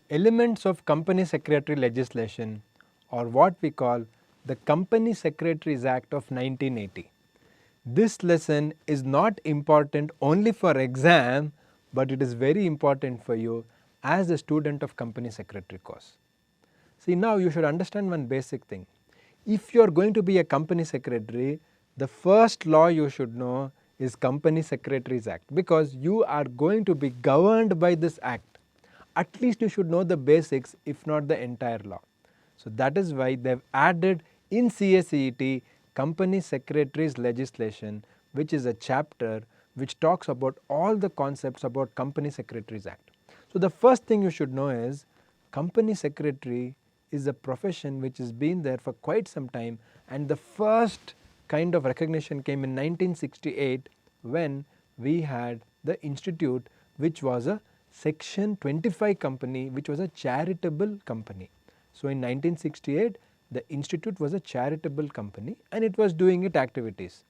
Elements of company secretary legislation, or what we call the Company Secretaries Act of 1980. This lesson is not important only for exam, but it is very important for you as a student of company secretary course. See, now you should understand one basic thing. If you are going to be a company secretary, the first law you should know is Company Secretaries Act, because you are going to be governed by this act. At least you should know the basics, if not the entire law. So that is why they have added in CACET Company Secretaries Legislation, which is a chapter which talks about all the concepts about Company Secretaries Act. So the first thing you should know is Company Secretary is a profession which has been there for quite some time, and the first kind of recognition came in 1968 when we had the institute, which was a Section 25 company, which was a charitable company. So in 1968 the institute was a charitable company and it was doing its activities.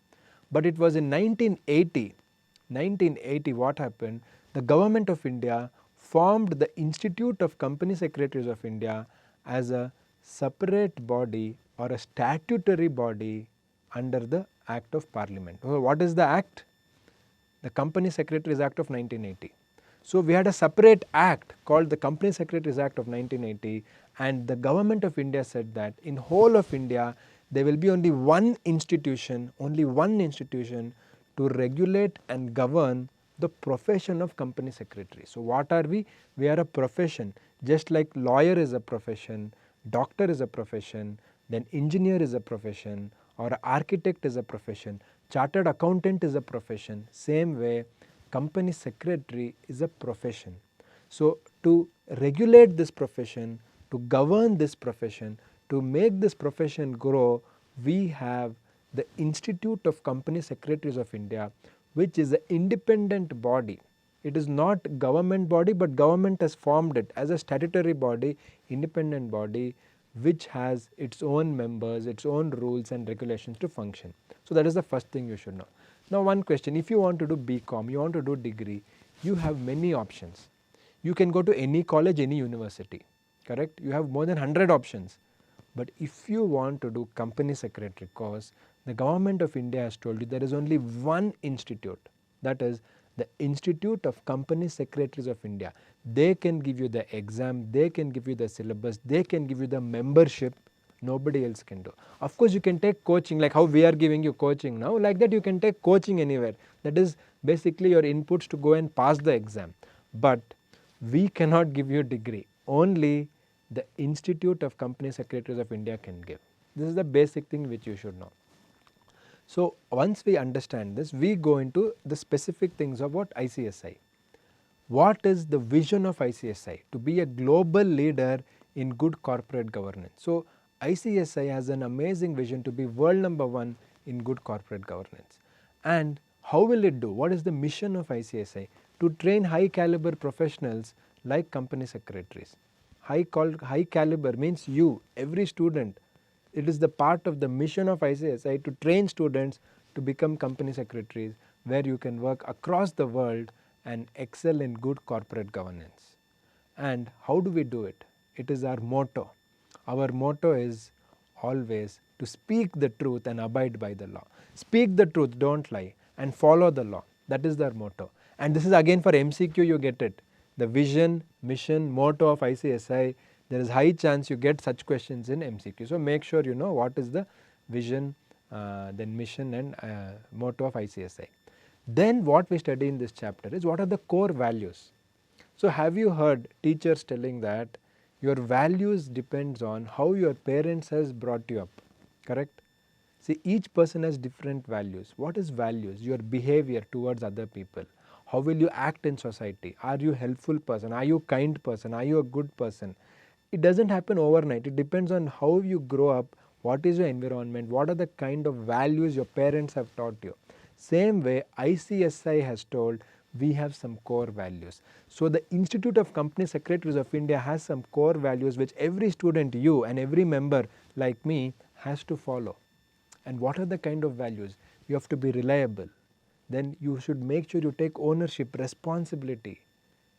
But it was in 1980 what happened, the government of India formed the Institute of Company Secretaries of India as a separate body or a statutory body under the Act of Parliament. So what is the act? The Company Secretaries Act of 1980. So we had a separate act called the Company Secretaries Act of 1980, and the government of India said that in whole of India there will be only one institution to regulate and govern the profession of company secretary. So what are we? We are a profession, just like lawyer is a profession, doctor is a profession, then engineer is a profession, or architect is a profession, chartered accountant is a profession. Same way company secretary is a profession. So to regulate this profession, to govern this profession, to make this profession grow, we have the Institute of Company Secretaries of India, which is an independent body. It is not government body, but government has formed it as a statutory body, independent body, which has its own members, its own rules and regulations to function. So that is the first thing you should know. Now one question, if you want to do BCom, you want to do degree, you have many options. You can go to any college, any university, correct? You have more than 100 options. But if you want to do company secretary course, the government of India has told you there is only one institute, that is the Institute of Company Secretaries of India. They can give you the exam, they can give you the syllabus, they can give you the membership, nobody else can do. Of course you can take coaching, like how we are giving you coaching now, like that you can take coaching anywhere. That is basically your inputs to go and pass the exam. But we cannot give you a degree, only the Institute of Company Secretaries of India can give. This is the basic thing which you should know. So once we understand this, we go into the specific things about ICSI. What is the vision of ICSI? To be a global leader in good corporate governance. So ICSI has an amazing vision to be world number one in good corporate governance. And how will it do? What is the mission of ICSI? To train high caliber professionals like company secretaries. High caliber means you, every student. It is the part of the mission of ICSI to train students to become company secretaries, where you can work across the world and excel in good corporate governance. And how do we do it? It is our motto. Our motto is always to speak the truth and abide by the law. Speak the truth, don't lie, and follow the law. That is their motto. And this is again for MCQ, you get it. The vision, mission, motto of ICSI, there is high chance you get such questions in MCQ. So make sure you know what is the vision, then mission and motto of ICSI. Then what we study in this chapter is what are the core values. So have you heard teachers telling that your values depends on how your parents has brought you up, correct? See, each person has different values. What is values? Your behavior towards other people. How will you act in society? Are you a helpful person? Are you a kind person? Are you a good person? It doesn't happen overnight. It depends on how you grow up, what is your environment, what are the kind of values your parents have taught you. Same way ICSI has told we have some core values. So the Institute of Company Secretaries of India has some core values which every student, you and every member like me, has to follow. And what are the kind of values? You have to be reliable. Then you should make sure you take ownership, responsibility.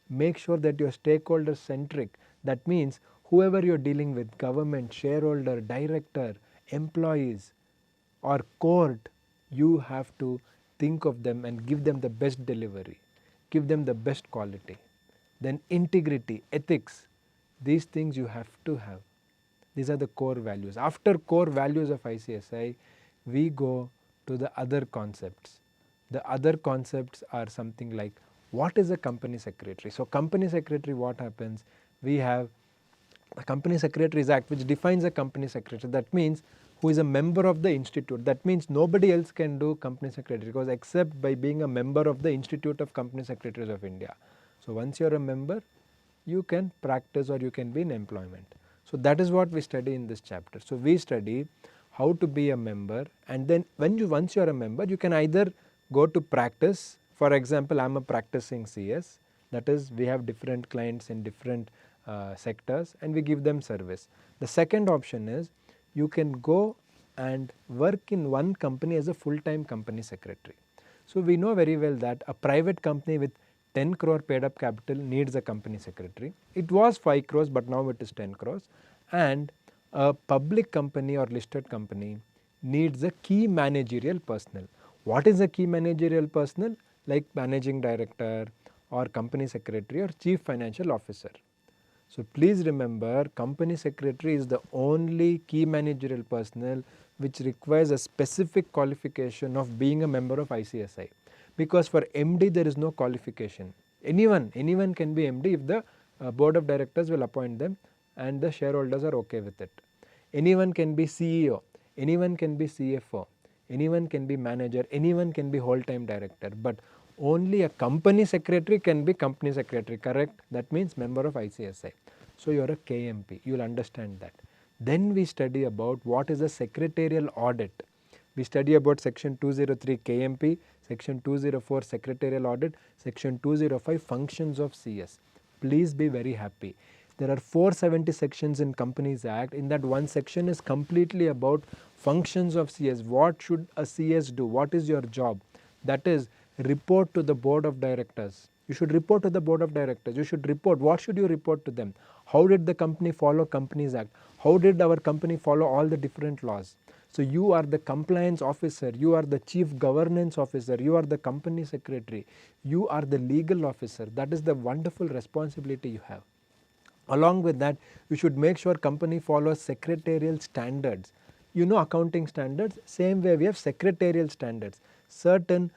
Make sure that you are stakeholder centric. That means whoever you're dealing with, government, shareholder, director, employees or court, you have to think of them and give them the best delivery, give them the best quality. Then integrity, ethics, these things you have to have. These are the core values. After core values of ICSI, we go to the other concepts. The other concepts are something like, what is a company secretary? So company secretary, what happens? We have the Company Secretaries Act, which defines a company secretary. That means who is a member of the institute. That means nobody else can do company secretary, because except by being a member of the Institute of Company Secretaries of India. So once you are a member, you can practice or you can be in employment. So that is what we study in this chapter. So we study how to be a member, and then once you are a member, you can either go to practice. For example, I am a practicing CS. That is, we have different clients in different sectors and we give them service. The second option is you can go and work in one company as a full-time company secretary. So we know very well that a private company with 10 crore paid up capital needs a company secretary. It was 5 crores but now it is 10 crores. And a public company or listed company needs a key managerial personnel. What is a key managerial personnel? Like managing director or company secretary or chief financial officer. So please remember, company secretary is the only key managerial personnel which requires a specific qualification of being a member of ICSI. Because for MD there is no qualification. Anyone can be MD if the board of directors will appoint them and the shareholders are okay with it. Anyone can be CEO, anyone can be CFO, anyone can be manager, anyone can be whole-time director, but only a company secretary can be company secretary, correct? That means member of ICSI. So you are a KMP, you will understand that. Then we study about what is a secretarial audit. We study about section 203 KMP, section 204 secretarial audit, section 205 functions of CS. Please be very happy. There are 470 sections in Companies Act. In that, one section is completely about functions of CS. What should a CS do? What is your job? That is, report to the board of directors. You should report to the board of directors. You should report. What should you report to them? How did the company follow Companies Act? How did our company follow all the different laws? So you are the compliance officer, you are the chief governance officer, you are the company secretary, you are the legal officer. That is the wonderful responsibility you have. Along with that, you should make sure company follows secretarial standards. You know accounting standards, same way we have secretarial standards. Certain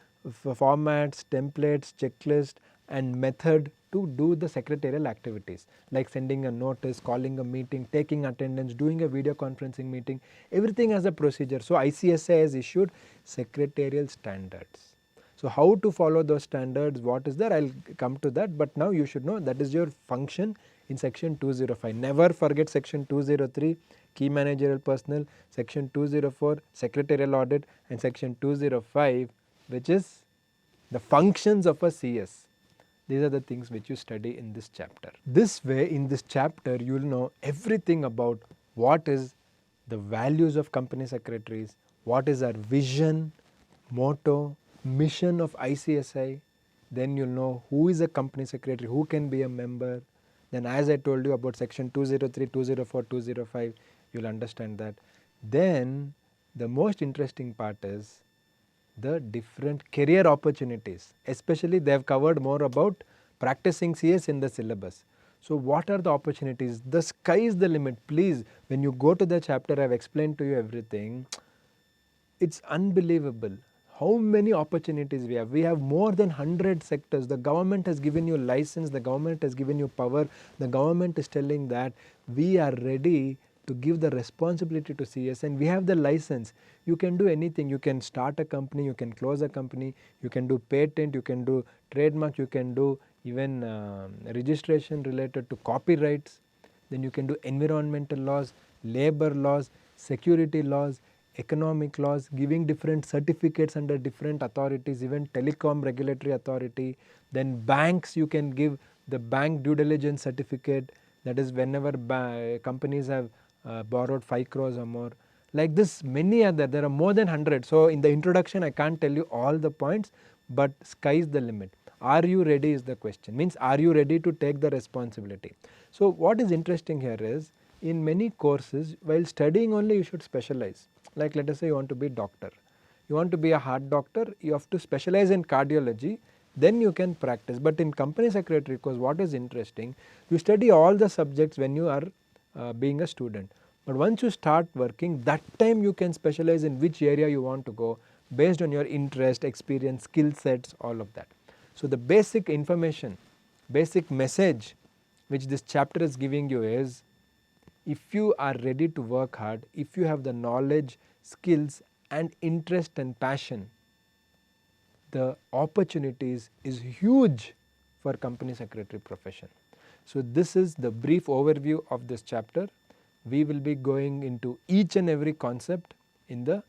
formats, templates, checklist and method to do the secretarial activities, like sending a notice, calling a meeting, taking attendance, doing a video conferencing meeting, everything has a procedure. So ICSI has issued secretarial standards. So how to follow those standards, what is there, I will come to that, but now you should know that is your function in section 205. Never forget section 203 key managerial personnel, section 204 secretarial audit and section 205 which is the functions of a CS. These are the things which you study in this chapter. This way, in this chapter you will know everything about what is the values of company secretaries, what is our vision, motto, mission of ICSI. Then you will know who is a company secretary, who can be a member. Then as I told you about section 203, 204, 205, you will understand that. Then the most interesting part is the different career opportunities, especially they have covered more about practicing CS in the syllabus. So what are the opportunities? The sky is the limit. Please, when you go to the chapter, I have explained to you everything. It's unbelievable how many opportunities we have. We have more than 100 sectors. The government has given you license, the government has given you power, the government is telling that we are ready to give the responsibility to CS and we have the license. You can do anything. You can start a company, you can close a company, you can do patent, you can do trademark, you can do even registration related to copyrights. Then you can do environmental laws, labor laws, security laws, economic laws, giving different certificates under different authorities, even telecom regulatory authority. Then banks, you can give the bank due diligence certificate, that is whenever companies have borrowed 5 crores or more. Like this many other, there are more than 100. So in the introduction I can't tell you all the points, but sky is the limit. Are you ready is the question, means are you ready to take the responsibility. So what is interesting here is, in many courses while studying only you should specialize. Like let us say you want to be doctor, you want to be a heart doctor, you have to specialize in cardiology, then you can practice. But in company secretary course, what is interesting, you study all the subjects when you are being a student, but once you start working, that time you can specialize in which area you want to go based on your interest, experience, skill sets, all of that. So the basic information, basic message which this chapter is giving you is, if you are ready to work hard, if you have the knowledge, skills and interest and passion, the opportunities is huge for company secretary profession. So this is the brief overview of this chapter. We will be going into each and every concept in the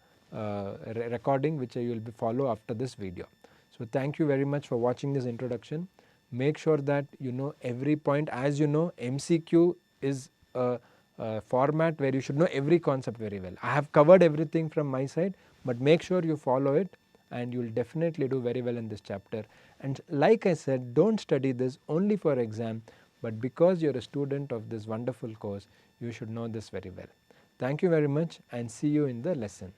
recording which I will follow after this video. So thank you very much for watching this introduction. Make sure that you know every point. As you know, MCQ is a format where you should know every concept very well. I have covered everything from my side, but make sure you follow it and you will definitely do very well in this chapter. And like I said, don't study this only for exam, but because you are a student of this wonderful course, you should know this very well. Thank you very much and see you in the lesson.